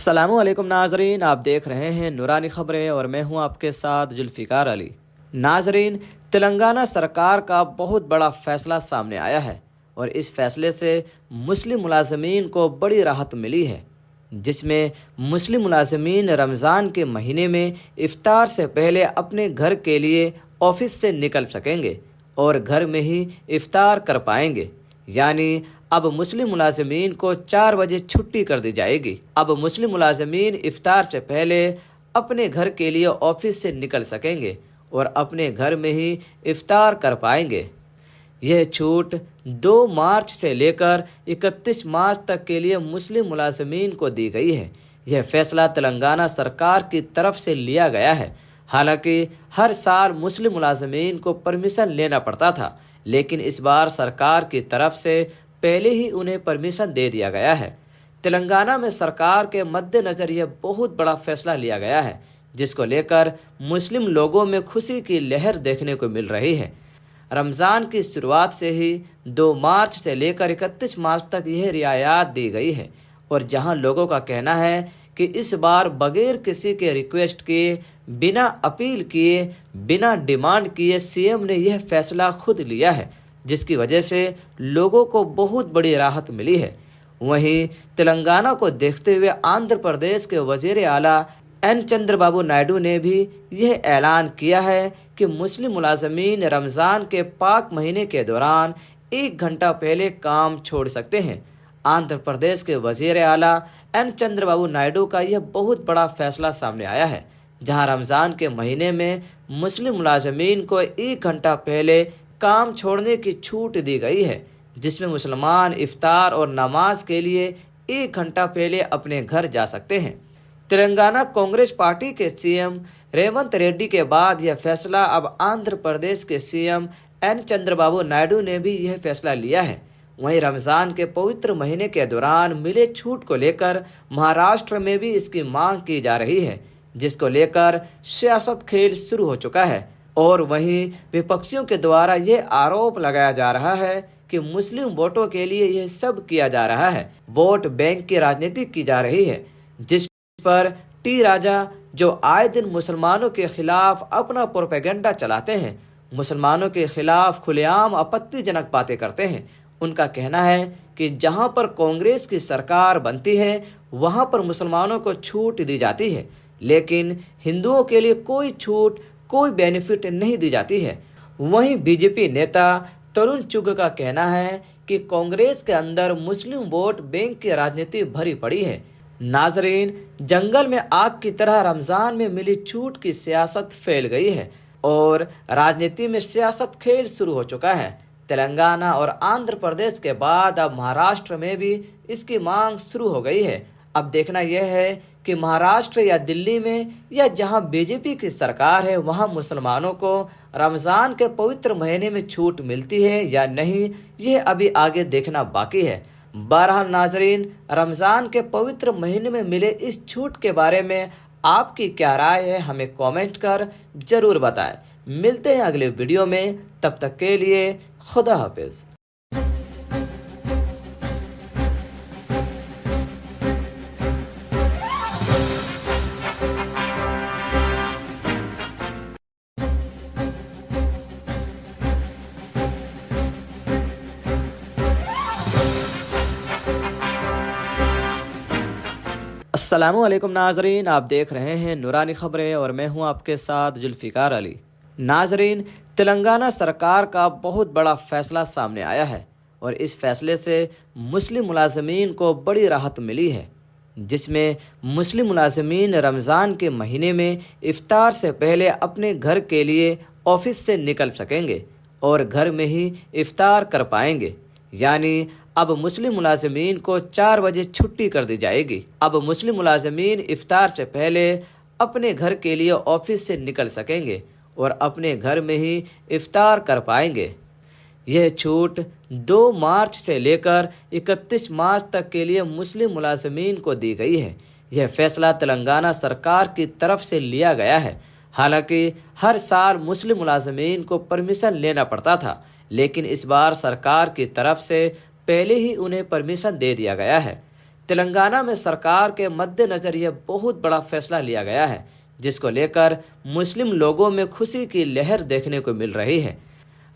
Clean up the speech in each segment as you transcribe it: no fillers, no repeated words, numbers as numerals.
अस्सलामुअलैकुम नाजरीन, आप देख रहे हैं नूरानी खबरें और मैं हूं आपके साथ जुल्फ़िकार अली। नाजरीन, तेलंगाना सरकार का बहुत बड़ा फैसला सामने आया है और इस फैसले से मुस्लिम मुलाजमीन को बड़ी राहत मिली है, जिसमें मुस्लिम मुलाजमीन रमज़ान के महीने में इफ्तार से पहले अपने घर के लिए ऑफिस से निकल सकेंगे और घर में ही इफ्तार कर पाएंगे। यानी अब मुस्लिम मुलाजमीन को 4 बजे छुट्टी कर दी जाएगी। अब मुस्लिम मुलाजमीन इफ्तार से पहले अपने घर के लिए ऑफिस से निकल सकेंगे और अपने घर में ही इफ्तार कर पाएंगे। यह छूट 2 मार्च से लेकर 31 मार्च तक के लिए मुस्लिम मुलाजमीन को दी गई है। यह फैसला तेलंगाना सरकार की तरफ से लिया गया है। हालांकि हर साल मुस्लिम मुलाजमीन को परमिशन लेना पड़ता था, लेकिन इस बार सरकार की तरफ से पहले ही उन्हें परमिशन दे दिया गया है। तेलंगाना में सरकार के मद्देनज़र यह बहुत बड़ा फैसला लिया गया है, जिसको लेकर मुस्लिम लोगों में खुशी की लहर देखने को मिल रही है। रमज़ान की शुरुआत से ही 2 मार्च से लेकर 31 मार्च तक यह रियायत दी गई है और जहां लोगों का कहना है कि इस बार बगैर किसी के रिक्वेस्ट किए, बिना अपील किए, बिना डिमांड किए सीएम ने यह फैसला खुद लिया है, जिसकी वजह से लोगों को बहुत बड़ी राहत मिली है। वहीं तेलंगाना को देखते हुए आंध्र प्रदेश के वजीर आला एन चंद्रबाबू नायडू ने भी यह ऐलान किया है कि मुस्लिम मुलाजमीन रमज़ान के पाक महीने के दौरान 1 घंटा पहले काम छोड़ सकते हैं। आंध्र प्रदेश के वजीर आला एन चंद्रबाबू नायडू का यह बहुत बड़ा फैसला सामने आया है, जहां रमज़ान के महीने में मुस्लिम मुलाजमीन को 1 घंटा पहले काम छोड़ने की छूट दी गई है, जिसमें मुसलमान इफ्तार और नमाज के लिए 1 घंटा पहले अपने घर जा सकते हैं। तेलंगाना कांग्रेस पार्टी के सीएम रेवंत रेड्डी के बाद यह फैसला अब आंध्र प्रदेश के सीएम एन चंद्रबाबू नायडू ने भी यह फैसला लिया है। वहीं रमज़ान के पवित्र महीने के दौरान मिले छूट को लेकर महाराष्ट्र में भी इसकी मांग की जा रही है, जिसको लेकर सियासत खेल शुरू हो चुका है। और वहीं विपक्षियों के द्वारा यह आरोप लगाया जा रहा है कि मुस्लिम वोटों के लिए यह सब किया जा रहा है, वोट बैंक की राजनीति की जा रही है, जिस पर टी राजा जो आए दिन मुसलमानों के खिलाफ अपना प्रोपेगेंडा चलाते हैं, मुसलमानों के खिलाफ खुलेआम आपत्तिजनक बातें करते हैं। उनका कहना है कि जहां पर कांग्रेस की सरकार बनती है वहां पर मुसलमानों को छूट दी जाती है, लेकिन हिंदुओं के लिए कोई छूट, कोई बेनिफिट नहीं दी जाती है। वहीं बीजेपी नेता तरुण चुग का कहना है कि कांग्रेस के अंदर मुस्लिम वोट बैंक की राजनीति भरी पड़ी है। नाजरीन, जंगल में आग की तरह रमज़ान में मिली छूट की सियासत फैल गई है और राजनीति में सियासत खेल शुरू हो चुका है। तेलंगाना और आंध्र प्रदेश के बाद अब महाराष्ट्र में भी इसकी मांग शुरू हो गई है। अब देखना यह है कि महाराष्ट्र या दिल्ली में या जहां बीजेपी की सरकार है वहां मुसलमानों को रमज़ान के पवित्र महीने में छूट मिलती है या नहीं, यह अभी आगे देखना बाकी है। बहरहाल नाजरीन, रमज़ान के पवित्र महीने में मिले इस छूट के बारे में आपकी क्या राय है, हमें कमेंट कर जरूर बताएं। मिलते हैं अगले वीडियो में, तब तक के लिए खुदा हाफिज। अस्सलामुअलैकुम नाजरीन, आप देख रहे हैं नूरानी खबरें और मैं हूं आपके साथ जुल्फ़िकार अली। नाजरीन, तेलंगाना सरकार का बहुत बड़ा फैसला सामने आया है और इस फैसले से मुस्लिम मुलाजमीन को बड़ी राहत मिली है, जिसमें मुस्लिम मुलाजमीन रमज़ान के महीने में इफ्तार से पहले अपने घर के लिए ऑफिस से निकल सकेंगे और घर में ही इफ्तार कर पाएंगे। यानी अब मुस्लिम मुलाजमीन को 4 बजे छुट्टी कर दी जाएगी। अब मुस्लिम मुलाजमीन इफ्तार से पहले अपने घर के लिए ऑफिस से निकल सकेंगे और अपने घर में ही इफ्तार कर पाएंगे। यह छूट 2 मार्च से लेकर 31 मार्च तक के लिए मुस्लिम मुलाजमीन को दी गई है। यह फैसला तेलंगाना सरकार की तरफ से लिया गया है। हालांकि हर साल मुस्लिम मुलाजमीन को परमिशन लेना पड़ता था, लेकिन इस बार सरकार की तरफ से पहले ही उन्हें परमिशन दे दिया गया है। तेलंगाना में सरकार के मद्देनजर यह बहुत बड़ा फैसला लिया गया है, जिसको लेकर मुस्लिम लोगों में खुशी की लहर देखने को मिल रही है।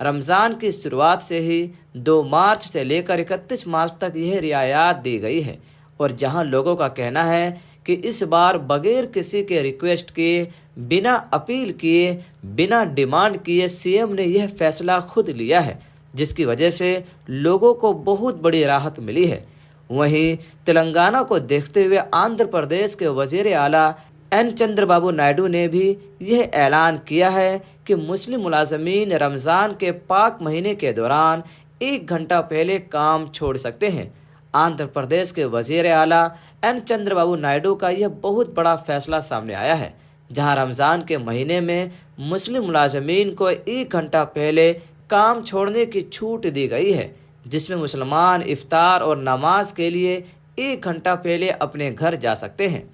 रमज़ान की शुरुआत से ही 2 मार्च से लेकर 31 मार्च तक यह रियायत दी गई है और जहां लोगों का कहना है कि इस बार बगैर किसी के रिक्वेस्ट किए, बिना अपील किए, बिना डिमांड किए सीएम ने यह फैसला खुद लिया है, जिसकी वजह से लोगों को बहुत बड़ी राहत मिली है। वहीं तेलंगाना को देखते हुए आंध्र प्रदेश के वजीर आला एन चंद्रबाबू नायडू ने भी यह ऐलान किया है कि मुस्लिम मुलाजमीन रमज़ान के पाक महीने के दौरान 1 घंटा पहले काम छोड़ सकते हैं। आंध्र प्रदेश के वजीर आला एन चंद्रबाबू नायडू का यह बहुत बड़ा फैसला सामने आया है, जहां रमज़ान के महीने में मुस्लिम मुलाजमीन को 1 घंटा पहले काम छोड़ने की छूट दी गई है, जिसमें मुसलमान इफ्तार और नमाज के लिए 1 घंटा पहले अपने घर जा सकते हैं।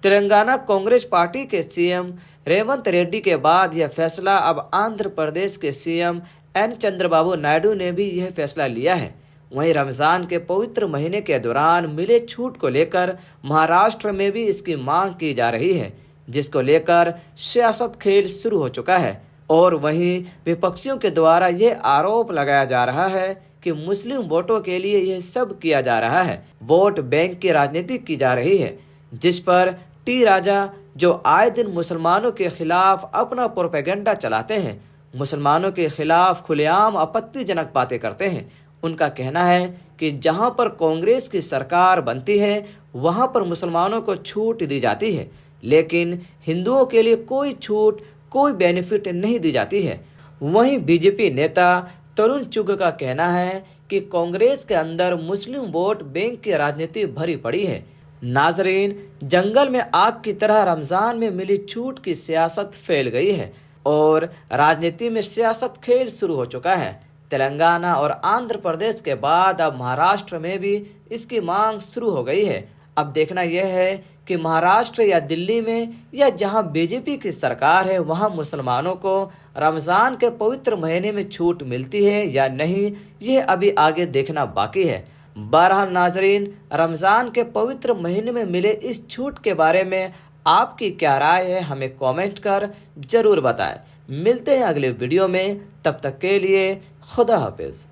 तेलंगाना कांग्रेस पार्टी के सीएम रेवंत रेड्डी के बाद यह फैसला अब आंध्र प्रदेश के सीएम एन चंद्रबाबू नायडू ने भी यह फैसला लिया है। वहीं रमज़ान के पवित्र महीने के दौरान मिले छूट को लेकर महाराष्ट्र में भी इसकी मांग की जा रही है, जिसको लेकर सियासत खेल शुरू हो चुका है। और वहीं विपक्षियों के द्वारा यह आरोप लगाया जा रहा है कि मुस्लिम वोटों के लिए यह सब किया जा रहा है, वोट बैंक की राजनीति की जा रही है, जिस पर टी राजा, जो आए दिन मुसलमानों के खिलाफ अपना प्रोपेगेंडा चलाते हैं, मुसलमानों के खिलाफ खुलेआम आपत्तिजनक बातें करते हैं, उनका कहना है कि जहां पर कांग्रेस की सरकार बनती है वहां पर मुसलमानों को छूट दी जाती है, लेकिन हिंदुओं के लिए कोई छूट, कोई बेनिफिट नहीं दी जाती है। वहीं बीजेपी नेता तरुण चुग का कहना है कि कांग्रेस के अंदर मुस्लिम वोट बैंक की राजनीति भरी पड़ी है। नाजरीन, जंगल में आग की तरह रमज़ान में मिली छूट की सियासत फैल गई है और राजनीति में सियासत खेल शुरू हो चुका है। तेलंगाना और आंध्र प्रदेश के बाद अब महाराष्ट्र में भी इसकी मांग शुरू हो गई है। अब देखना यह है कि महाराष्ट्र या दिल्ली में या जहां बीजेपी की सरकार है वहां मुसलमानों को रमज़ान के पवित्र महीने में छूट मिलती है या नहीं, यह अभी आगे देखना बाकी है। बहरहाल नाजरीन, रमज़ान के पवित्र महीने में मिले इस छूट के बारे में आपकी क्या राय है, हमें कमेंट कर जरूर बताएं। मिलते हैं अगले वीडियो में, तब तक के लिए खुदा हाफिज।